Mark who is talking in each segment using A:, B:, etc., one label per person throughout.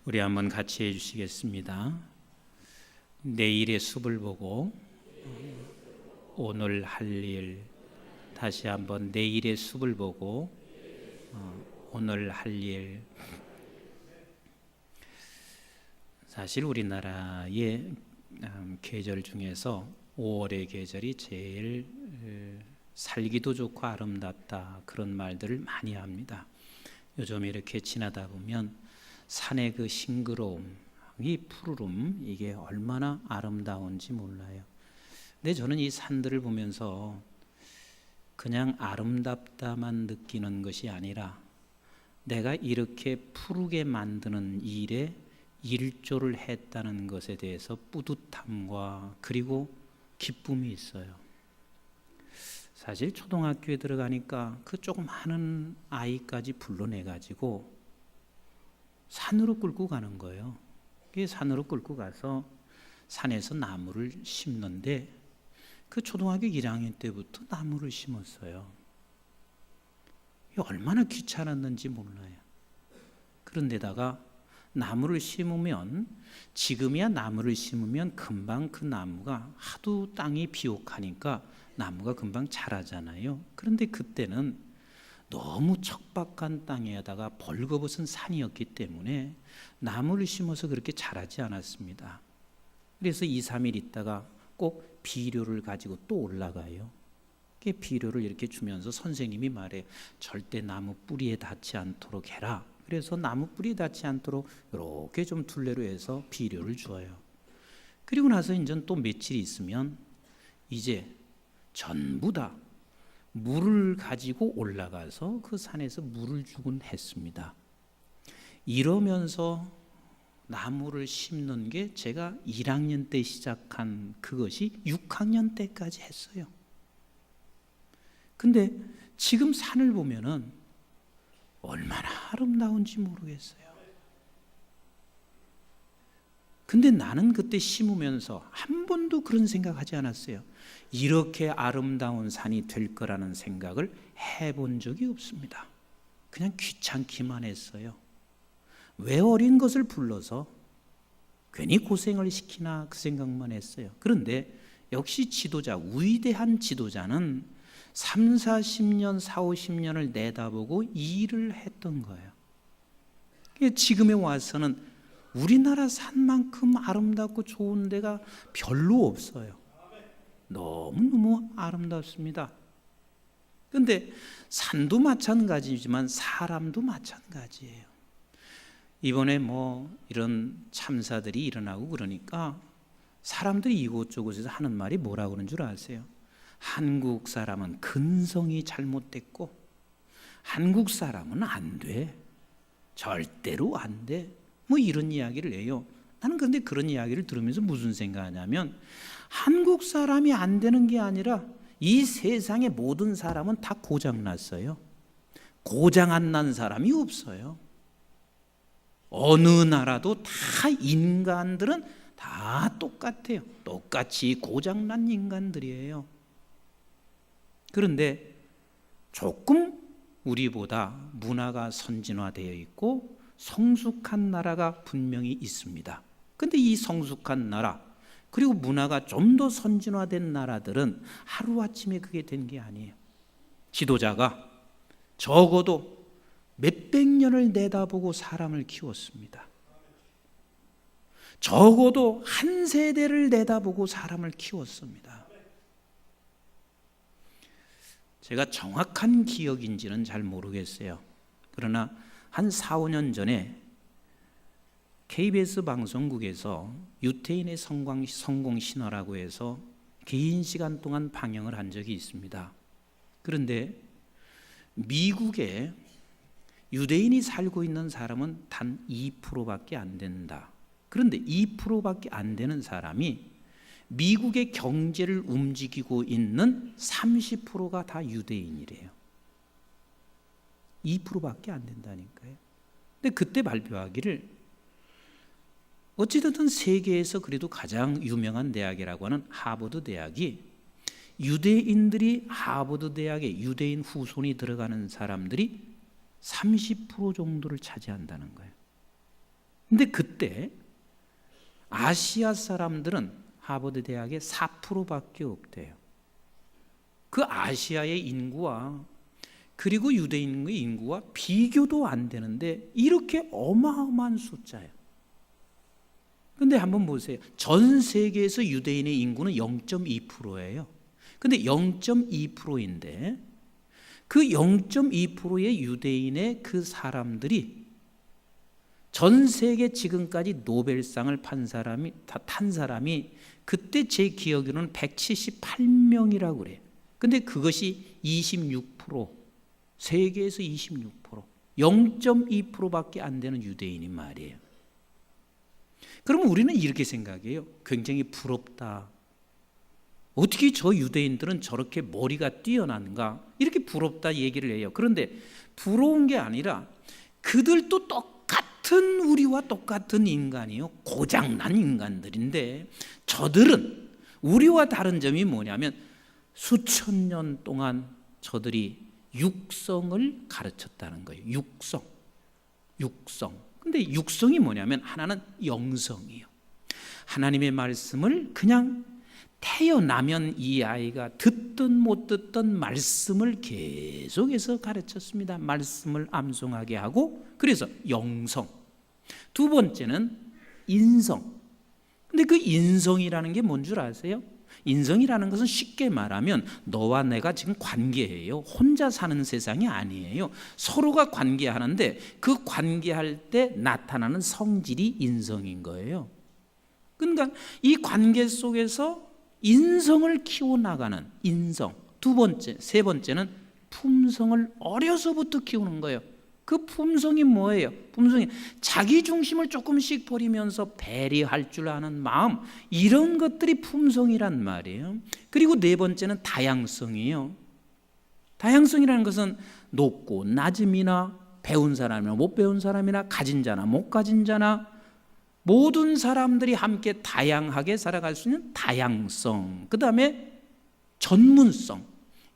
A: 우리 한번 같이 해주시겠습니다. 내일의 숲을 보고 오늘 할 일, 다시 한번 내일의 숲을 보고 오늘 할 일. 사실 우리나라의 계절 중에서 5월의 계절이 제일 살기도 좋고 아름답다, 그런 말들을 많이 합니다. 요즘 이렇게 지나다 보면 산의 그 싱그러움, 이 푸르름, 이게 얼마나 아름다운지 몰라요. 근데 저는 이 산들을 보면서 그냥 아름답다만 느끼는 것이 아니라 내가 이렇게 푸르게 만드는 일에 일조를 했다는 것에 대해서 뿌듯함과 그리고 기쁨이 있어요. 사실 초등학교에 들어가니까 그 조그마한 아이까지 불러내가지고 산으로 끌고 가는 거예요. 산으로 끌고 가서 산에서 나무를 심는데 그 초등학교 1학년 때부터 나무를 심었어요. 이게 얼마나 귀찮았는지 몰라요. 그런데다가 나무를 심으면, 지금이야 나무를 심으면 금방 그 나무가 하도 땅이 비옥하니까 나무가 금방 자라잖아요. 그런데 그때는 너무 척박한 땅에다가 벌거벗은 산이었기 때문에 나무를 심어서 그렇게 자라지 않았습니다. 그래서 2, 3일 있다가 꼭 비료를 가지고 또 올라가요. 비료를 이렇게 주면서 선생님이 말해, 절대 나무 뿌리에 닿지 않도록 해라. 그래서 나무 뿌리에 닿지 않도록 이렇게 좀 둘레로 해서 비료를 주어요. 그리고 나서 이제 또 며칠 있으면 이제 전부 다 물을 가지고 올라가서 그 산에서 물을 주곤 했습니다. 이러면서 나무를 심는 게 제가 1학년 때 시작한 그것이 6학년 때까지 했어요. 근데 지금 산을 보면은 얼마나 아름다운지 모르겠어요. 근데 나는 그때 심으면서 한 번도 그런 생각하지 않았어요. 이렇게 아름다운 산이 될 거라는 생각을 해본 적이 없습니다. 그냥 귀찮기만 했어요. 왜 어린 것을 불러서 괜히 고생을 시키나, 그 생각만 했어요. 그런데 역시 지도자, 위대한 지도자는 3, 40년, 4, 50년을 내다보고 일을 했던 거예요. 지금에 와서는 우리나라 산만큼 아름답고 좋은 데가 별로 없어요. 너무너무 아름답습니다. 그런데 산도 마찬가지지만 사람도 마찬가지예요. 이번에 이런 참사들이 일어나고 그러니까 사람들이 이곳저곳에서 하는 말이 뭐라고 그러는 줄 아세요? 한국 사람은 근성이 잘못됐고 한국 사람은 안 돼. 절대로 안 돼. 이런 이야기를 해요. 나는 그런데 그런 이야기를 들으면서 무슨 생각하냐면, 한국 사람이 안 되는 게 아니라 이 세상의 모든 사람은 다 고장났어요. 고장 안 난 사람이 없어요. 어느 나라도 다 인간들은 다 똑같아요. 똑같이 고장난 인간들이에요. 그런데 조금 우리보다 문화가 선진화되어 있고 성숙한 나라가 분명히 있습니다. 그런데 이 성숙한 나라, 그리고 문화가 좀 더 선진화된 나라들은 하루아침에 그게 된 게 아니에요. 지도자가 적어도 몇백 년을 내다보고 사람을 키웠습니다. 적어도 한 세대를 내다보고 사람을 키웠습니다. 제가 정확한 기억인지는 잘 모르겠어요. 그러나 한 4, 5년 전에 KBS 방송국에서 유태인의 성공 신화라고 해서 긴 시간 동안 방영을 한 적이 있습니다. 그런데 미국에 유대인이 살고 있는 사람은 단 2%밖에 안 된다. 그런데 2%밖에 안 되는 사람이 미국의 경제를 움직이고 있는 30%가 다 유대인이래요. 2%밖에 안 된다니까요. 근데 그때 발표하기를, 어찌됐든 세계에서 그래도 가장 유명한 대학이라고 하는 하버드 대학이, 유대인들이 하버드 대학에 유대인 후손이 들어가는 사람들이 30% 정도를 차지한다는 거예요. 근데 그때 아시아 사람들은 하버드 대학에 4%밖에 없대요. 그 아시아의 인구와 그리고 유대인의 인구와 비교도 안 되는데 이렇게 어마어마한 숫자예요. 근데 한번 보세요. 전 세계에서 유대인의 인구는 0.2%예요. 근데 0.2%인데 그 0.2%의 유대인의 그 사람들이 전 세계 지금까지 노벨상을 탄 사람이 그때 제 기억으로는 178명이라고 그래요. 근데 그것이 26%, 세계에서 26%, 0.2%밖에 안 되는 유대인이 말이에요. 그러면 우리는 이렇게 생각해요. 굉장히 부럽다. 어떻게 저 유대인들은 저렇게 머리가 뛰어난가? 이렇게 부럽다 얘기를 해요. 그런데 부러운 게 아니라 그들도 똑같은 우리와 똑같은 인간이요. 고장난 인간들인데 저들은 우리와 다른 점이 뭐냐면 수천 년 동안 저들이 육성을 가르쳤다는 거예요. 육성. 근데 육성이 뭐냐면 하나는 영성이요. 하나님의 말씀을 그냥 태어나면 이 아이가 듣든 못 듣든 말씀을 계속해서 가르쳤습니다. 말씀을 암송하게 하고, 그래서 영성. 두 번째는 인성. 근데 그 인성이라는 게 뭔 줄 아세요? 인성이라는 것은 쉽게 말하면 너와 내가 지금 관계해요. 혼자 사는 세상이 아니에요. 서로가 관계하는데 그 관계할 때 나타나는 성질이 인성인 거예요. 그러니까 이 관계 속에서 인성을 키워나가는 인성. 두 번째, 세 번째는 품성을 어려서부터 키우는 거예요. 그 품성이 뭐예요? 품성이 자기 중심을 조금씩 버리면서 배려할 줄 아는 마음, 이런 것들이 품성이란 말이에요. 그리고 네 번째는 다양성이에요. 다양성이라는 것은 높고 낮음이나 배운 사람이나 못 배운 사람이나 가진 자나 못 가진 자나 모든 사람들이 함께 다양하게 살아갈 수 있는 다양성. 그 다음에 전문성.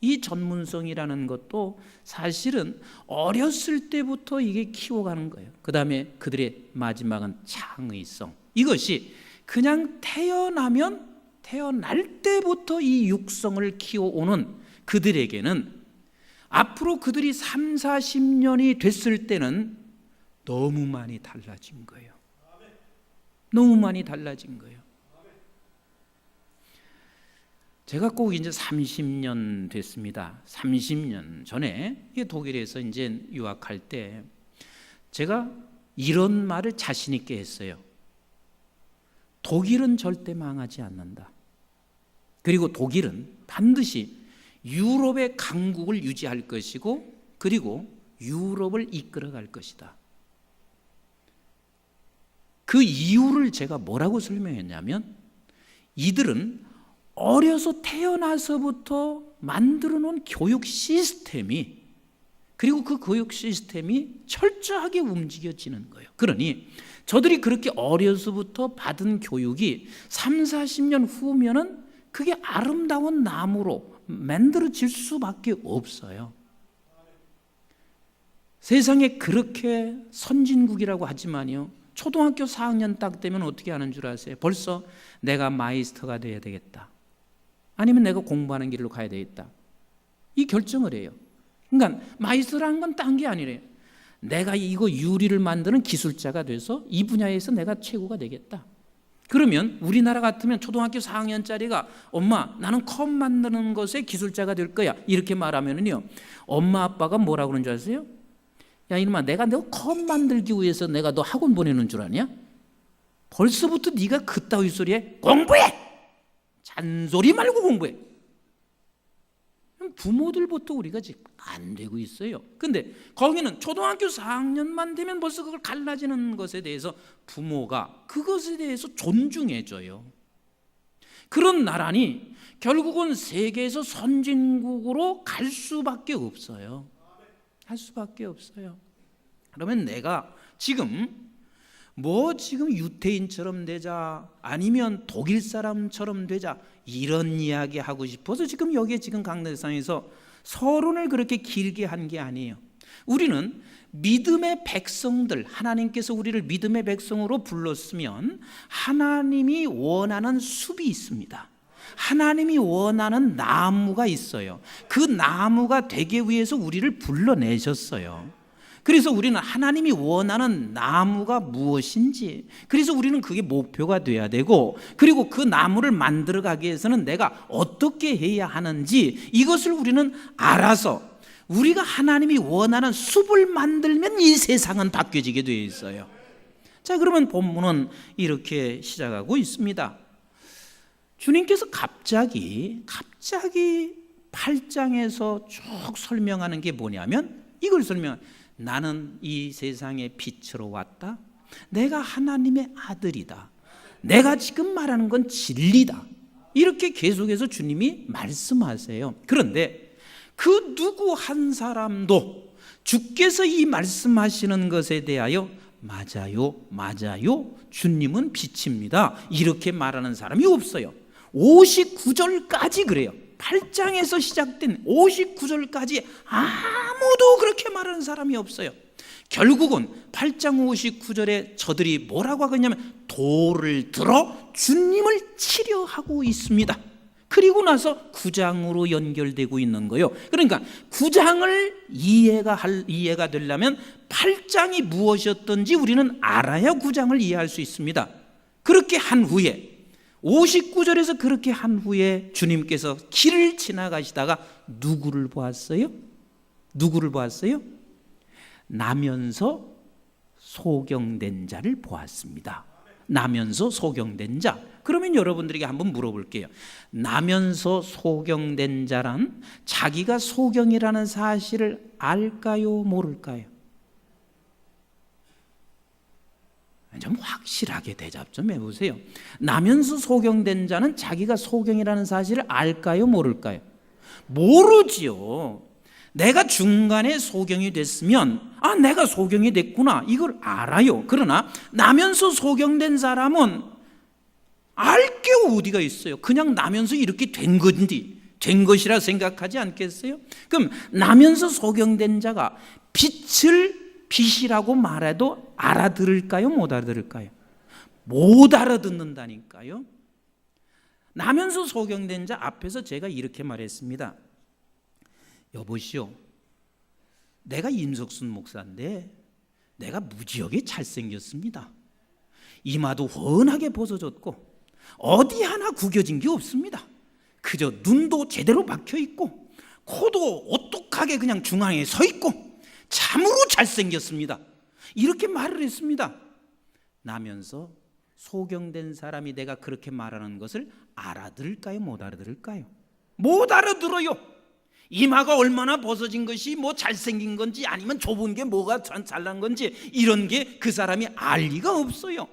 A: 이 전문성이라는 것도 사실은 어렸을 때부터 이게 키워가는 거예요. 그 다음에 그들의 마지막은 창의성. 이것이 그냥 태어날 때부터 이 육성을 키워오는 그들에게는 앞으로 그들이 3, 40년이 됐을 때는 너무 많이 달라진 거예요. 너무 많이 달라진 거예요. 제가 꼭 이제 30년 됐습니다. 30년 전에 독일에서 이제 유학할 때 제가 이런 말을 자신 있게 했어요. 독일은 절대 망하지 않는다. 그리고 독일은 반드시 유럽의 강국을 유지할 것이고 그리고 유럽을 이끌어갈 것이다. 그 이유를 제가 뭐라고 설명했냐면 이들은 어려서 태어나서부터 만들어 놓은 교육 시스템이 그리고 그 교육 시스템이 철저하게 움직여지는 거예요. 그러니 저들이 그렇게 어려서부터 받은 교육이 3, 40년 후면은 그게 아름다운 나무로 만들어질 수밖에 없어요. 세상에 그렇게 선진국이라고 하지만요, 초등학교 4학년 딱 되면 어떻게 하는 줄 아세요? 벌써 내가 마이스터가 돼야 되겠다. 아니면 내가 공부하는 길로 가야 되겠다. 이 결정을 해요. 그러니까 마이스터라는 건 딴 게 아니래요. 내가 이거 유리를 만드는 기술자가 돼서 이 분야에서 내가 최고가 되겠다. 그러면 우리나라 같으면 초등학교 4학년짜리가 엄마 나는 컵 만드는 것에 기술자가 될 거야 이렇게 말하면은요, 엄마 아빠가 뭐라고 그러는 줄 아세요? 야 이놈아, 내가 너 컵 만들기 위해서 내가 너 학원 보내는 줄 아냐? 벌써부터 네가 그따위 소리에 공부해! 잔소리 말고 공부해! 부모들부터 우리가 지금 안 되고 있어요. 근데 거기는 초등학교 4학년만 되면 벌써 그걸 갈라지는 것에 대해서 부모가 그것에 대해서 존중해줘요. 그런 나라니 결국은 세계에서 선진국으로 갈 수밖에 없어요. 할 수밖에 없어요. 그러면 내가 지금 유태인처럼 되자 아니면 독일 사람처럼 되자 이런 이야기 하고 싶어서 지금 여기에 지금 강대상에서 서론을 그렇게 길게 한 게 아니에요. 우리는 믿음의 백성들, 하나님께서 우리를 믿음의 백성으로 불렀으면 하나님이 원하는 숲이 있습니다. 하나님이 원하는 나무가 있어요. 그 나무가 되기 위해서 우리를 불러내셨어요. 그래서 우리는 하나님이 원하는 나무가 무엇인지, 그래서 우리는 그게 목표가 돼야 되고, 그리고 그 나무를 만들어가기 위해서는 내가 어떻게 해야 하는지 이것을 우리는 알아서 우리가 하나님이 원하는 숲을 만들면 이 세상은 바뀌어지게 되어 있어요. 자, 그러면 본문은 이렇게 시작하고 있습니다. 주님께서 갑자기 8장에서 쭉 설명하는 게 뭐냐면 이걸 나는 이 세상의 빛으로 왔다. 내가 하나님의 아들이다. 내가 지금 말하는 건 진리다. 이렇게 계속해서 주님이 말씀하세요. 그런데 그 누구 한 사람도 주께서 이 말씀하시는 것에 대하여 맞아요, 맞아요, 주님은 빛입니다, 이렇게 말하는 사람이 없어요. 59절까지 그래요. 8장에서 시작된 59절까지 아무도 그렇게 말하는 사람이 없어요. 결국은 8장 59절에 저들이 뭐라고 하겠냐면 돌을 들어 주님을 치려하고 있습니다. 그리고 나서 9장으로 연결되고 있는 거예요. 그러니까 9장을 이해가 되려면 8장이 무엇이었던지 우리는 알아야 9장을 이해할 수 있습니다. 그렇게 한 후에 59절에서 그렇게 한 후에 주님께서 길을 지나가시다가 누구를 보았어요? 누구를 보았어요? 나면서 소경된 자를 보았습니다. 나면서 소경된 자. 그러면 여러분들에게 한번 물어볼게요. 나면서 소경된 자란 자기가 소경이라는 사실을 알까요, 모를까요? 좀 확실하게 대답 좀 해보세요. 나면서 소경된 자는 자기가 소경이라는 사실을 알까요, 모를까요? 모르지요. 내가 중간에 소경이 됐으면 내가 소경이 됐구나, 이걸 알아요. 그러나 나면서 소경된 사람은 알 게 어디가 있어요. 그냥 나면서 이렇게 된 건지, 된 것이라 생각하지 않겠어요? 그럼 나면서 소경된 자가 빛이라고 말해도 알아들을까요, 못 알아들을까요? 못 알아듣는다니까요. 나면서 소경된 자 앞에서 제가 이렇게 말했습니다. 여보시오, 내가 임석순 목사인데 내가 무지하게 잘생겼습니다. 이마도 훤하게 벗어졌고 어디 하나 구겨진 게 없습니다. 그저 눈도 제대로 막혀 있고 코도 오똑하게 그냥 중앙에 서 있고 참으로 잘생겼습니다. 이렇게 말을 했습니다. 나면서 소경된 사람이 내가 그렇게 말하는 것을 알아들을까요, 못 알아들을까요? 못 알아들어요. 이마가 얼마나 벗어진 것이 뭐 잘생긴 건지 아니면 좁은 게 뭐가 잘난 건지 이런 게 그 사람이 알 리가 없어요.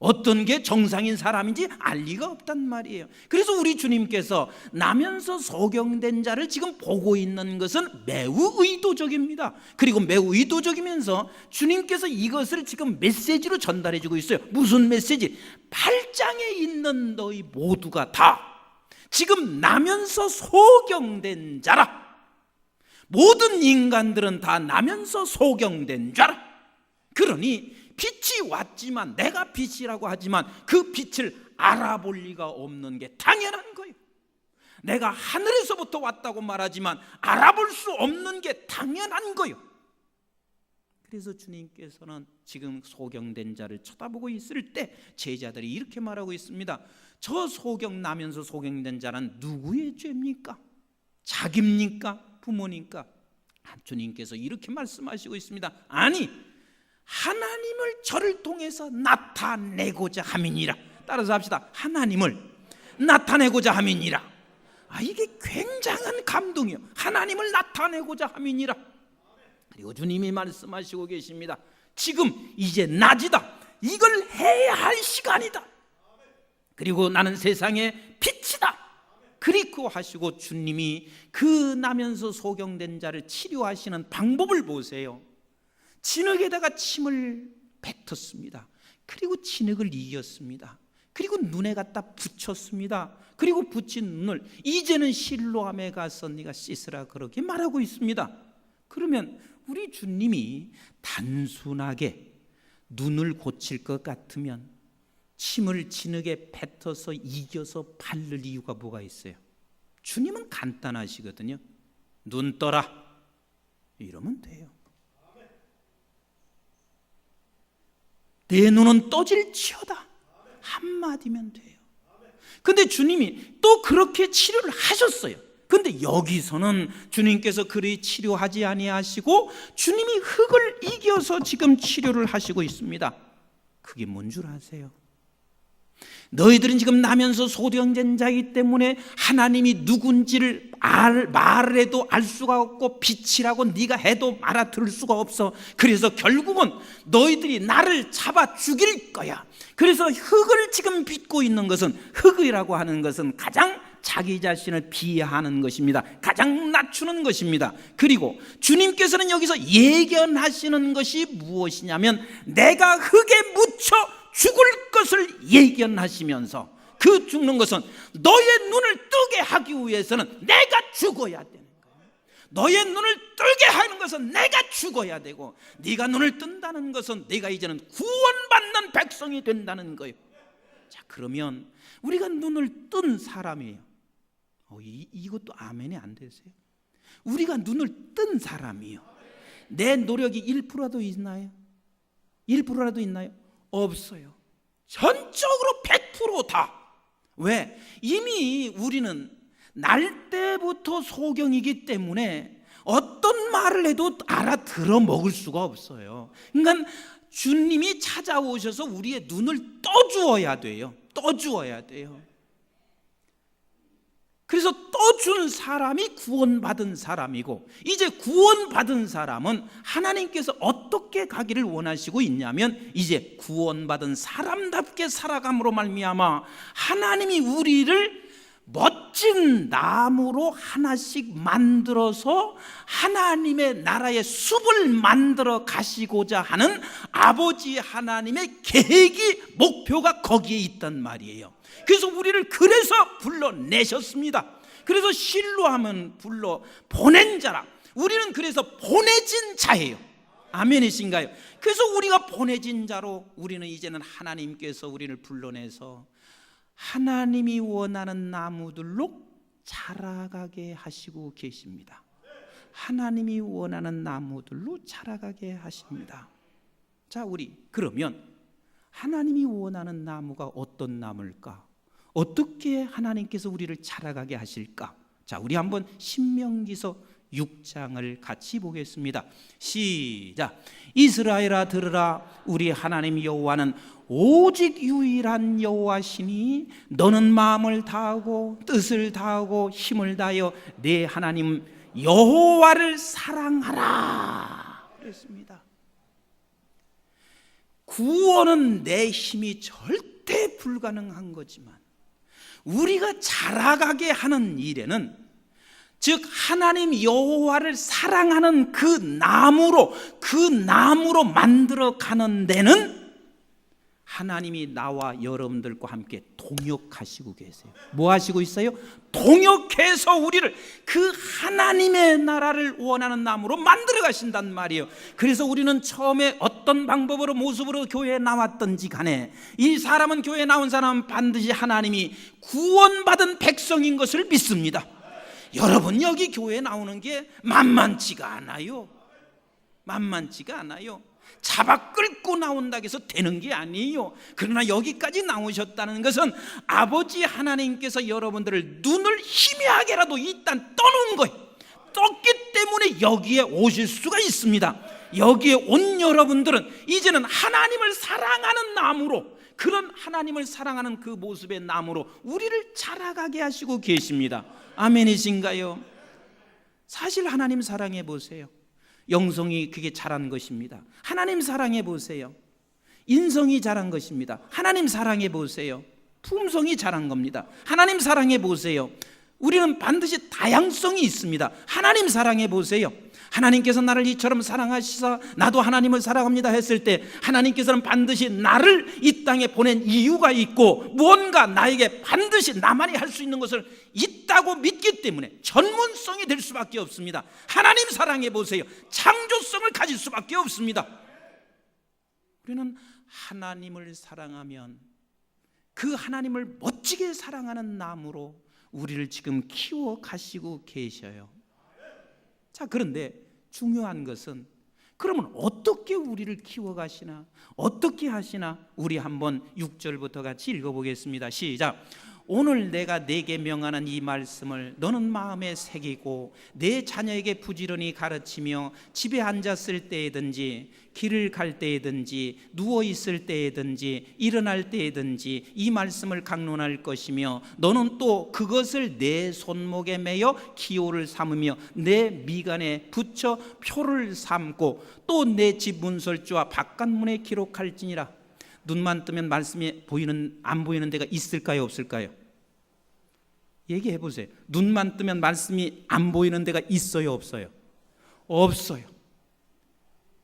A: 어떤 게 정상인 사람인지 알 리가 없단 말이에요. 그래서 우리 주님께서 나면서 소경된 자를 지금 보고 있는 것은 매우 의도적입니다. 그리고 매우 의도적이면서 주님께서 이것을 지금 메시지로 전달해 주고 있어요. 무슨 메시지? 8장에 있는 너희 모두가 다 지금 나면서 소경된 자라. 모든 인간들은 다 나면서 소경된 자라. 그러니 빛이 왔지만, 내가 빛이라고 하지만 그 빛을 알아볼 리가 없는 게 당연한 거예요. 내가 하늘에서부터 왔다고 말하지만 알아볼 수 없는 게 당연한 거예요. 그래서 주님께서는 지금 소경된 자를 쳐다보고 있을 때 제자들이 이렇게 말하고 있습니다. 저 소경나면서 소경된 자는 누구의 죄입니까? 자기입니까? 부모니까? 주님께서 이렇게 말씀하시고 있습니다. 아니, 하나님을 저를 통해서 나타내고자 함이니라. 따라서 합시다. 하나님을 나타내고자 함이니라. 이게 굉장한 감동이에요. 하나님을 나타내고자 함이니라. 그리고 주님이 말씀하시고 계십니다. 지금 이제 낮이다. 이걸 해야 할 시간이다. 그리고 나는 세상의 빛이다. 그리고 하시고 주님이 그 나면서 소경된 자를 치료하시는 방법을 보세요. 진흙에다가 침을 뱉었습니다. 그리고 진흙을 이겼습니다. 그리고 눈에 갖다 붙였습니다. 그리고 붙인 눈을 이제는 실로암에 가서 네가 씻으라 그렇게 말하고 있습니다. 그러면 우리 주님이 단순하게 눈을 고칠 것 같으면 침을 진흙에 뱉어서 이겨서 바를 이유가 뭐가 있어요? 주님은 간단하시거든요. 눈 떠라 이러면 돼요. 내 눈은 떠질지어다 한마디면 돼요. 근데 주님이 또 그렇게 치료를 하셨어요. 근데 여기서는 주님께서 그리 치료하지 아니하시고 주님이 흙을 이겨서 지금 치료를 하시고 있습니다. 그게 뭔 줄 아세요? 너희들은 지금 나면서 소경된 자이기 때문에 하나님이 누군지를 말을 해도 알 수가 없고 빛이라고 네가 해도 알아들을 수가 없어. 그래서 결국은 너희들이 나를 잡아 죽일 거야. 그래서 흙을 지금 빚고 있는 것은, 흙이라고 하는 것은 가장 자기 자신을 비하하는 것입니다. 가장 낮추는 것입니다. 그리고 주님께서는 여기서 예견하시는 것이 무엇이냐면 내가 흙에 묻혀 죽을 것을 예견하시면서, 그 죽는 것은 너의 눈을 뜨게 하기 위해서는 내가 죽어야 되는 거예요. 너의 눈을 뜨게 하는 것은 내가 죽어야 되고, 네가 눈을 뜬다는 것은 네가 이제는 구원받는 백성이 된다는 거예요. 자, 그러면 우리가 눈을 뜬 사람이에요. 이것도 아멘이 안 되세요? 우리가 눈을 뜬 사람이에요. 내 노력이 1%라도 있나요? 1%라도 있나요? 없어요. 전적으로 100%다. 왜? 이미 우리는 날 때부터 소경이기 때문에 어떤 말을 해도 알아들어 먹을 수가 없어요. 그러니까 주님이 찾아오셔서 우리의 눈을 떠주어야 돼요. 떠주어야 돼요. 그래서 떠준 사람이 구원받은 사람이고, 이제 구원받은 사람은 하나님께서 어떻게 가기를 원하시고 있냐면, 이제 구원받은 사람답게 살아감으로 말미암아 하나님이 우리를 멋진 나무로 하나씩 만들어서 하나님의 나라의 숲을 만들어 가시고자 하는 아버지 하나님의 계획이, 목표가 거기에 있단 말이에요. 그래서 우리를 그래서 불러내셨습니다. 그래서 실로하면 불러 보낸 자라. 우리는 그래서 보내진 자예요. 아멘이신가요? 그래서 우리가 보내진 자로, 우리는 이제는 하나님께서 우리를 불러내서 하나님이 원하는 나무들로 자라가게 하시고 계십니다. 하나님이 원하는 나무들로 자라가게 하십니다. 자, 우리 그러면 하나님이 원하는 나무가 어떤 나무일까? 어떻게 하나님께서 우리를 자라가게 하실까? 자, 우리 한번 신명기서 6장을 같이 보겠습니다. 시작. 이스라엘아 들으라. 우리 하나님 여호와는 오직 유일한 여호와시니 너는 마음을 다하고 뜻을 다하고 힘을 다하여 내 하나님 여호와를 사랑하라 그랬습니다. 구원은 내 힘이 절대 불가능한 거지만 우리가 자라가게 하는 일에는, 즉 하나님 여호와를 사랑하는 그 나무로 만들어 가는 데는 하나님이 나와 여러분들과 함께 동역하시고 계세요. 뭐 하시고 있어요? 동역해서 우리를 그 하나님의 나라를 원하는 나무로 만들어 가신단 말이에요. 그래서 우리는 처음에 어떤 방법으로 모습으로 교회에 나왔던지 간에 이 사람은, 교회에 나온 사람은 반드시 하나님이 구원받은 백성인 것을 믿습니다. 여러분, 여기 교회에 나오는 게 만만치가 않아요. 만만치가 않아요. 잡아 끌고 나온다고 해서 되는 게 아니에요. 그러나 여기까지 나오셨다는 것은 아버지 하나님께서 여러분들을 눈을 희미하게라도 일단 떠놓은 거예요. 떴기 때문에 여기에 오실 수가 있습니다. 여기에 온 여러분들은 이제는 하나님을 사랑하는 나무로, 그런 하나님을 사랑하는 그 모습의 나무로 우리를 자라가게 하시고 계십니다. 아멘이신가요? 사실 하나님 사랑해 보세요. 영성이 그게 자란 것입니다. 하나님 사랑해 보세요. 인성이 자란 것입니다. 하나님 사랑해 보세요. 품성이 자란 겁니다. 하나님 사랑해 보세요. 우리는 반드시 다양성이 있습니다. 하나님 사랑해 보세요. 하나님께서 나를 이처럼 사랑하시사 나도 하나님을 사랑합니다 했을 때 하나님께서는 반드시 나를 이 땅에 보낸 이유가 있고 무언가 나에게 반드시 나만이 할 수 있는 것을 있다고 믿기 때문에 전문성이 될 수밖에 없습니다. 하나님 사랑해 보세요. 창조성을 가질 수밖에 없습니다. 우리는 하나님을 사랑하면 그 하나님을 멋지게 사랑하는 나무로 우리를 지금 키워 가시고 계셔요. 자, 그런데 중요한 것은 그러면 어떻게 우리를 키워 가시나, 어떻게 하시나, 우리 한번 6절부터 같이 읽어보겠습니다. 시작. 오늘 내가 네게 명하는 이 말씀을 너는 마음에 새기고 내 자녀에게 부지런히 가르치며 집에 앉았을 때에든지 길을 갈 때에든지 누워 있을 때에든지 일어날 때에든지 이 말씀을 강론할 것이며 너는 또 그것을 내 손목에 매여 기호를 삼으며 내 미간에 붙여 표를 삼고 또 내 집 문설주와 바깥문에 기록할지니라. 눈만 뜨면 말씀이 안 보이는 데가 있을까요, 없을까요? 얘기해 보세요. 눈만 뜨면 말씀이 안 보이는 데가 있어요, 없어요? 없어요.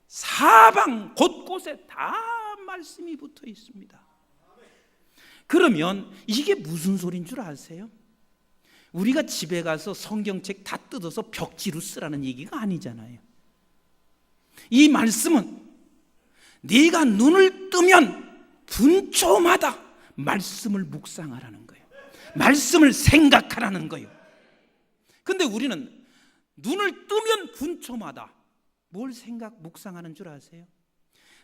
A: 사방 곳곳에 다 말씀이 붙어 있습니다. 그러면 이게 무슨 소리인 줄 아세요? 우리가 집에 가서 성경책 다 뜯어서 벽지로 쓰라는 얘기가 아니잖아요. 이 말씀은 네가 눈을 뜨면 분초마다 말씀을 묵상하라는 거예요. 말씀을 생각하라는 거예요. 근데 우리는 눈을 뜨면 분초마다 뭘 묵상하는 줄 아세요?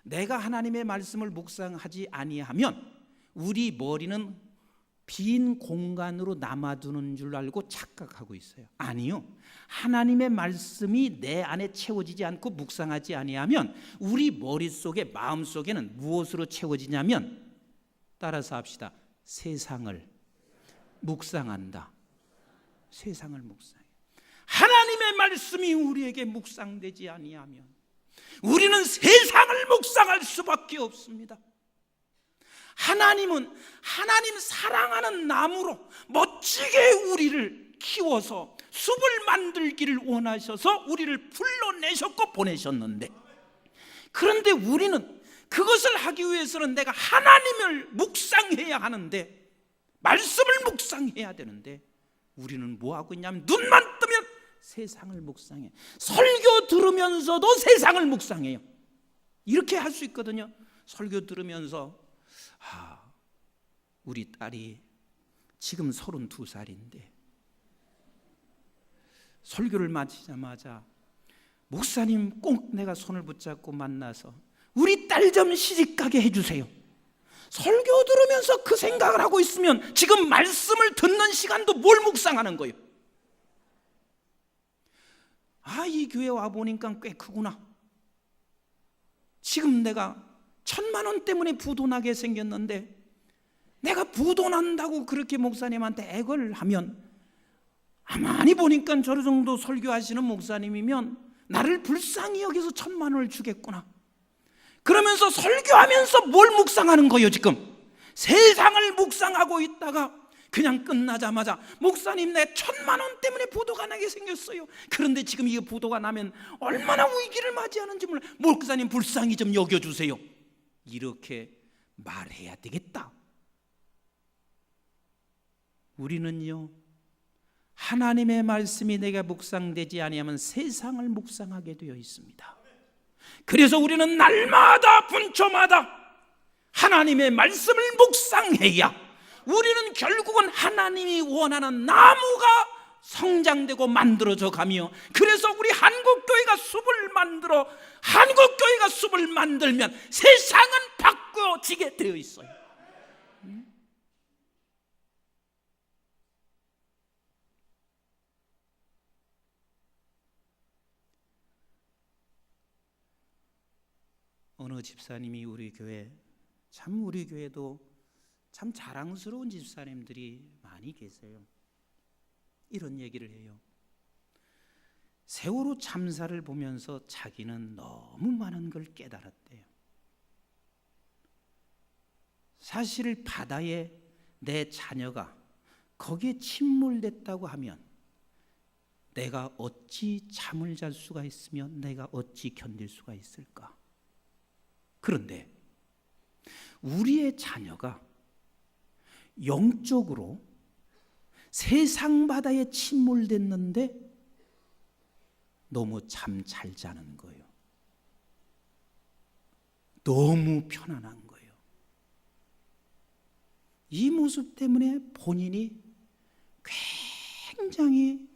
A: 내가 하나님의 말씀을 묵상하지 아니하면 우리 머리는 빈 공간으로 남아두는 줄 알고 착각하고 있어요. 아니요, 하나님의 말씀이 내 안에 채워지지 않고 묵상하지 아니하면 우리 머릿속에 마음속에는 무엇으로 채워지냐면, 따라서 합시다. 세상을 묵상한다. 세상을 묵상해. 하나님의 말씀이 우리에게 묵상되지 아니하면 우리는 세상을 묵상할 수밖에 없습니다. 하나님은 하나님 사랑하는 나무로 멋지게 우리를 키워서 숲을 만들기를 원하셔서 우리를 불러내셨고 보내셨는데, 그런데 우리는 그것을 하기 위해서는 내가 하나님을 묵상해야 하는데, 말씀을 묵상해야 되는데, 우리는 뭐 하고 있냐면 눈만 뜨면 세상을 묵상해. 설교 들으면서도 세상을 묵상해요. 이렇게 할 수 있거든요. 설교 들으면서 우리 딸이 지금 32살인데 설교를 마치자마자 목사님 꼭 내가 손을 붙잡고 만나서 우리 딸 좀 시집가게 해주세요. 설교 들으면서 그 생각을 하고 있으면 지금 말씀을 듣는 시간도 뭘 묵상하는 거예요? 이 교회 와보니까 꽤 크구나. 지금 내가 1,000만 원 때문에 부도나게 생겼는데 내가 부도난다고 그렇게 목사님한테 애걸 하면, 가만히 보니까 저 정도 설교하시는 목사님이면 나를 불쌍히 여기서 1,000만 원을 주겠구나. 그러면서 설교하면서 뭘 묵상하는 거예요? 지금 세상을 묵상하고 있다가 그냥 끝나자마자 목사님 내 1,000만 원 때문에 부도가 나게 생겼어요. 그런데 지금 이 부도가 나면 얼마나 위기를 맞이하는지 몰라. 목사님 불쌍히 좀 여겨주세요. 이렇게 말해야 되겠다. 우리는요, 하나님의 말씀이 내가 묵상되지 아니하면 세상을 묵상하게 되어 있습니다. 그래서 우리는 날마다 분초마다 하나님의 말씀을 묵상해야 우리는 결국은 하나님이 원하는 나무가 성장되고 만들어져 가며, 그래서 우리 한국교회가 숲을 만들어 한국교회가 숲을 만들면 세상은 바꿔지게 되어 있어요. 어느 집사님이 우리 교회도 참 자랑스러운 집사님들이 많이 계세요. 이런 얘기를 해요. 세월호 참사를 보면서 자기는 너무 많은 걸 깨달았대요. 사실 바다에 내 자녀가 거기에 침몰됐다고 하면 내가 어찌 잠을 잘 수가 있으며 내가 어찌 견딜 수가 있을까? 그런데 우리의 자녀가 영적으로 세상 바다에 침몰됐는데 너무 잠 잘 자는 거예요. 너무 편안한 거예요. 이 모습 때문에 본인이 굉장히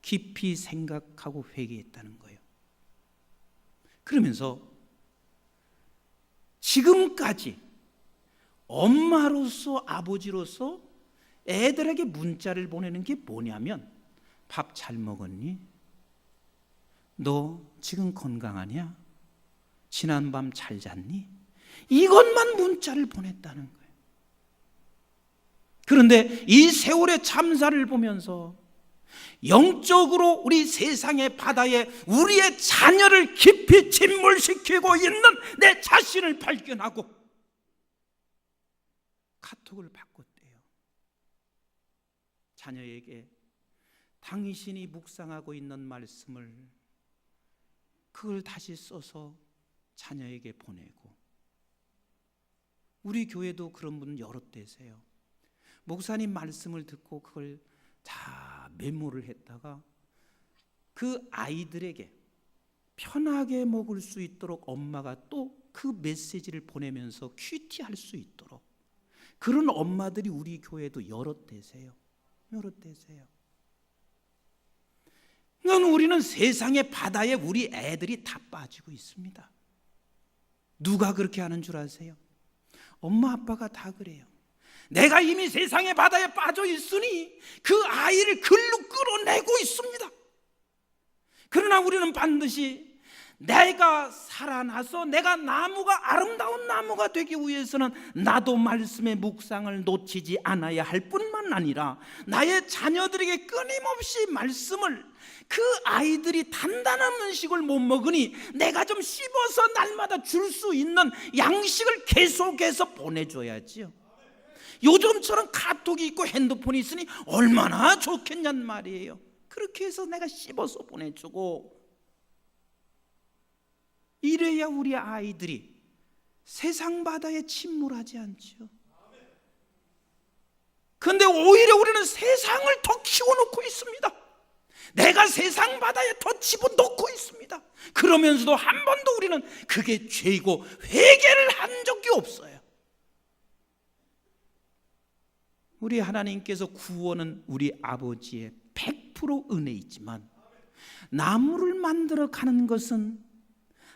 A: 깊이 생각하고 회개했다는 거예요. 그러면서 지금까지 엄마로서 아버지로서 애들에게 문자를 보내는 게 뭐냐면 밥 잘 먹었니? 너 지금 건강하냐? 지난밤 잘 잤니? 이것만 문자를 보냈다는 거예요. 그런데 이 세월의 참사를 보면서 영적으로 우리 세상의 바다에 우리의 자녀를 깊이 침몰시키고 있는 내 자신을 발견하고 카톡을 바꿨대요. 자녀에게 당신이 묵상하고 있는 말씀을 그걸 다시 써서 자녀에게 보내고, 우리 교회도 그런 분 여러 대세요. 목사님 말씀을 듣고 그걸 다 메모를 했다가 그 아이들에게 편하게 먹을 수 있도록 엄마가 또 그 메시지를 보내면서 큐티할 수 있도록, 그런 엄마들이 우리 교회도 여러 대세요. 여러 대세요. 우리는 세상의 바다에 우리 애들이 다 빠지고 있습니다. 누가 그렇게 하는 줄 아세요? 엄마 아빠가 다 그래요. 내가 이미 세상의 바다에 빠져 있으니 그 아이를 글로 끌어내고 있습니다. 그러나 우리는 반드시 내가 살아나서 내가 나무가 아름다운 나무가 되기 위해서는 나도 말씀의 묵상을 놓치지 않아야 할 뿐만 아니라 나의 자녀들에게 끊임없이 말씀을, 그 아이들이 단단한 음식을 못 먹으니 내가 좀 씹어서 날마다 줄 수 있는 양식을 계속해서 보내줘야지요. 요즘처럼 카톡이 있고 핸드폰이 있으니 얼마나 좋겠냔 말이에요. 그렇게 해서 내가 씹어서 보내주고, 이래야 우리 아이들이 세상 바다에 침몰하지 않죠. 그런데 오히려 우리는 세상을 더 키워놓고 있습니다. 내가 세상 바다에 더 집어넣고 있습니다. 그러면서도 한 번도 우리는 그게 죄이고 회개를 한 적이 없어요. 우리 하나님께서 구원은 우리 아버지의 100% 은혜이지만 나무를 만들어 가는 것은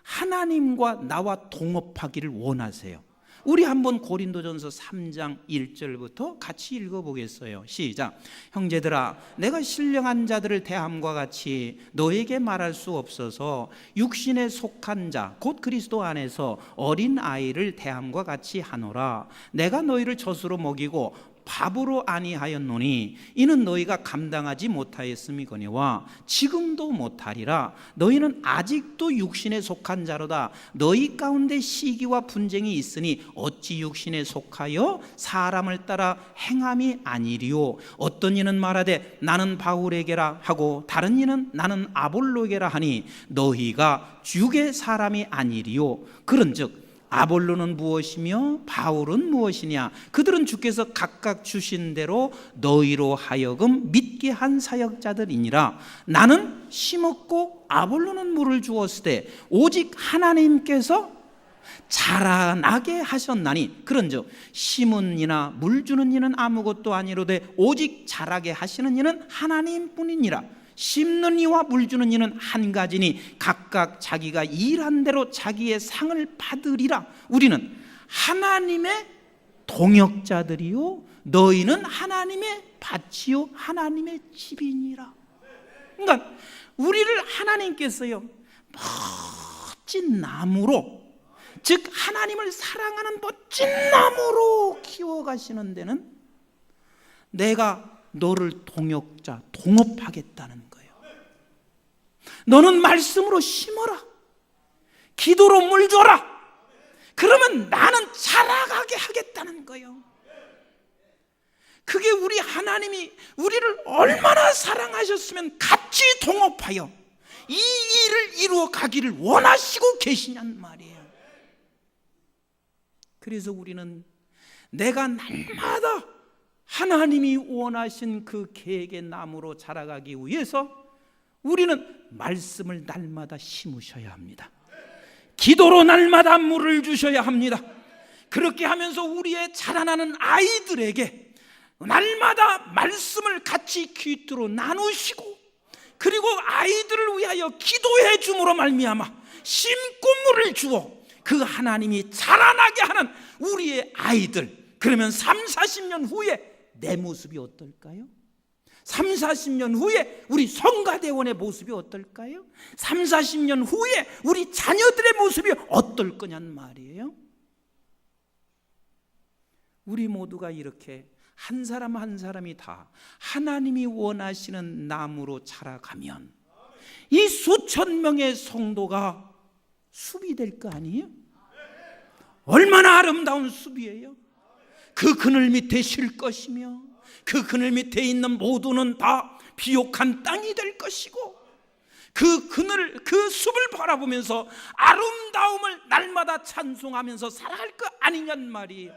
A: 하나님과 나와 동업하기를 원하세요. 우리 한번 고린도전서 3장 1절부터 같이 읽어보겠어요. 시작. 형제들아, 내가 신령한 자들을 대함과 같이 너에게 말할 수 없어서 육신에 속한 자 곧 그리스도 안에서 어린 아이를 대함과 같이 하노라. 내가 너희를 젖으로 먹이고 밥으로 아니하였노니 이는 너희가 감당하지 못하였음이거니와 지금도 못하리라. 너희는 아직도 육신에 속한 자로다. 너희 가운데 시기와 분쟁이 있으니 어찌 육신에 속하여 사람을 따라 행함이 아니리요. 어떤 이는 말하되 나는 바울에게라 하고 다른 이는 나는 아볼로에게라 하니 너희가 육의 사람이 아니리요. 그런즉 아볼로는 무엇이며 바울은 무엇이냐? 그들은 주께서 각각 주신 대로 너희로 하여금 믿게 한 사역자들이니라. 나는 심었고 아볼로는 물을 주었으되 오직 하나님께서 자라나게 하셨나니 그런즉 심은 이나 물 주는 이는 아무것도 아니로되 오직 자라게 하시는 이는 하나님뿐이니라. 심는 이와 물 주는 이는 한 가지니 각각 자기가 일한 대로 자기의 상을 받으리라. 우리는 하나님의 동역자들이요 너희는 하나님의 밭이요 하나님의 집이니라. 그러니까 우리를 하나님께서요 멋진 나무로, 즉 하나님을 사랑하는 멋진 나무로 키워가시는 데는 내가 너를 동역자, 동업하겠다는 거예요. 너는 말씀으로 심어라. 기도로 물 줘라. 그러면 나는 자라가게 하겠다는 거예요. 그게 우리 하나님이 우리를 얼마나 사랑하셨으면 가축 같이 동업하여 이 일을 이루어 가기를 원하시고 계시냔 말이에요. 그래서 우리는 내가 날마다 하나님이 원하신 그 계획의 나무로 자라가기 위해서 우리는 말씀을 날마다 심으셔야 합니다. 기도로 날마다 물을 주셔야 합니다. 그렇게 하면서 우리의 자라나는 아이들에게 날마다 말씀을 같이 귀두로 나누시고, 그리고 아이들을 위하여 기도해 줌으로 말미암아 심고 물을 주어 그 하나님이 자라나게 하는 우리의 아이들, 그러면 30-40년 후에 내 모습이 어떨까요? 30-40년 후에 우리 성가대원의 모습이 어떨까요? 30-40년 후에 우리 자녀들의 모습이 어떨 거냔 말이에요. 우리 모두가 이렇게 한 사람 한 사람이 다 하나님이 원하시는 나무로 자라가면 이 수천 명의 성도가 숲이 될 거 아니에요? 얼마나 아름다운 숲이에요. 그 그늘 밑에 쉴 것이며 그 그늘 밑에 있는 모두는 다 비옥한 땅이 될 것이고, 그 그늘, 그 숲을 바라보면서 아름다움을 날마다 찬송하면서 살아갈 거 아니냔 말이에요.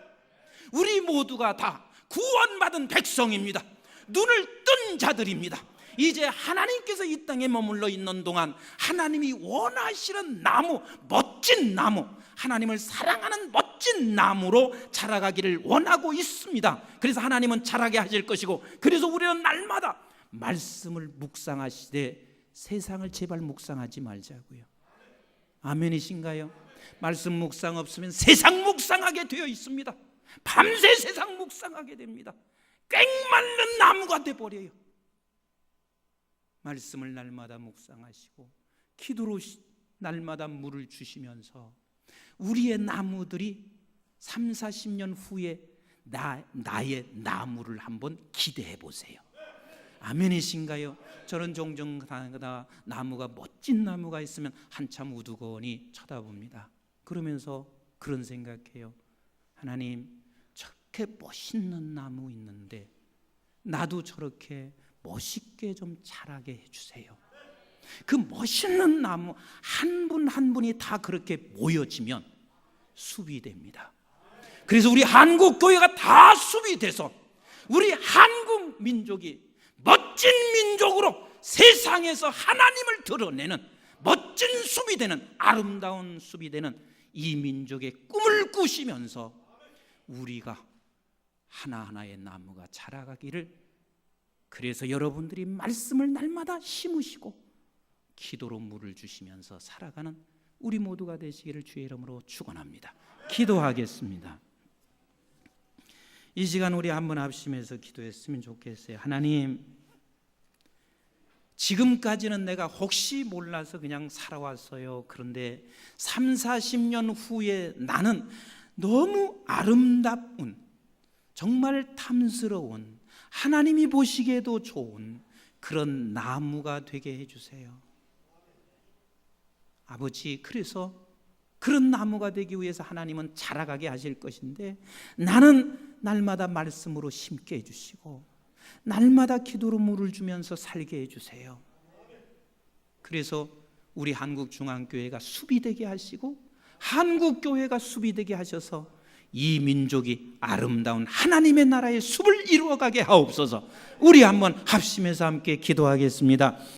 A: 우리 모두가 다 구원받은 백성입니다. 눈을 뜬 자들입니다. 이제 하나님께서 이 땅에 머물러 있는 동안 하나님이 원하시는 나무, 멋진 나무, 하나님을 사랑하는 멋진 나무로 자라가기를 원하고 있습니다. 그래서 하나님은 자라게 하실 것이고, 그래서 우리는 날마다 말씀을 묵상하시되 세상을 제발 묵상하지 말자고요. 아멘이신가요? 말씀 묵상 없으면 세상 묵상하게 되어 있습니다. 밤새 세상 묵상하게 됩니다. 꽹말른 나무가 돼버려요. 말씀을 날마다 묵상하시고 기도로 날마다 물을 주시면서 우리의 나무들이 30-40년 후에 나의 나무를 한번 기대해 보세요. 아멘이신가요? 저는 종종 나무가, 멋진 나무가 있으면 한참 우두거니 쳐다봅니다. 그러면서 그런 생각해요. 하나님, 저렇게 멋있는 나무 있는데 나도 저렇게 멋있게 좀 자라게 해주세요. 그 멋있는 나무 한 분 한 분이 다 그렇게 모여지면 숲이 됩니다. 그래서 우리 한국 교회가 다 숲이 돼서 우리 한국 민족이 멋진 민족으로 세상에서 하나님을 드러내는 멋진 숲이 되는, 아름다운 숲이 되는 이 민족의 꿈을 꾸시면서 우리가 하나하나의 나무가 자라가기를, 그래서 여러분들이 말씀을 날마다 심으시고 기도로 물을 주시면서 살아가는 우리 모두가 되시기를 주의 이름으로 축원합니다. 기도하겠습니다. 이 시간 우리 한번 합심해서 기도했으면 좋겠어요. 하나님, 지금까지는 내가 혹시 몰라서 그냥 살아왔어요. 그런데 30-40년 후에 나는 너무 아름다운, 정말 탐스러운, 하나님이 보시기에도 좋은 그런 나무가 되게 해주세요. 아버지, 그래서 그런 나무가 되기 위해서 하나님은 자라가게 하실 것인데 나는 날마다 말씀으로 심게 해주시고 날마다 기도로 물을 주면서 살게 해주세요. 그래서 우리 한국중앙교회가 숲이 되게 하시고 한국교회가 숲이 되게 하셔서 이 민족이 아름다운 하나님의 나라의 숲을 이루어가게 하옵소서. 우리 한번 합심해서 함께 기도하겠습니다.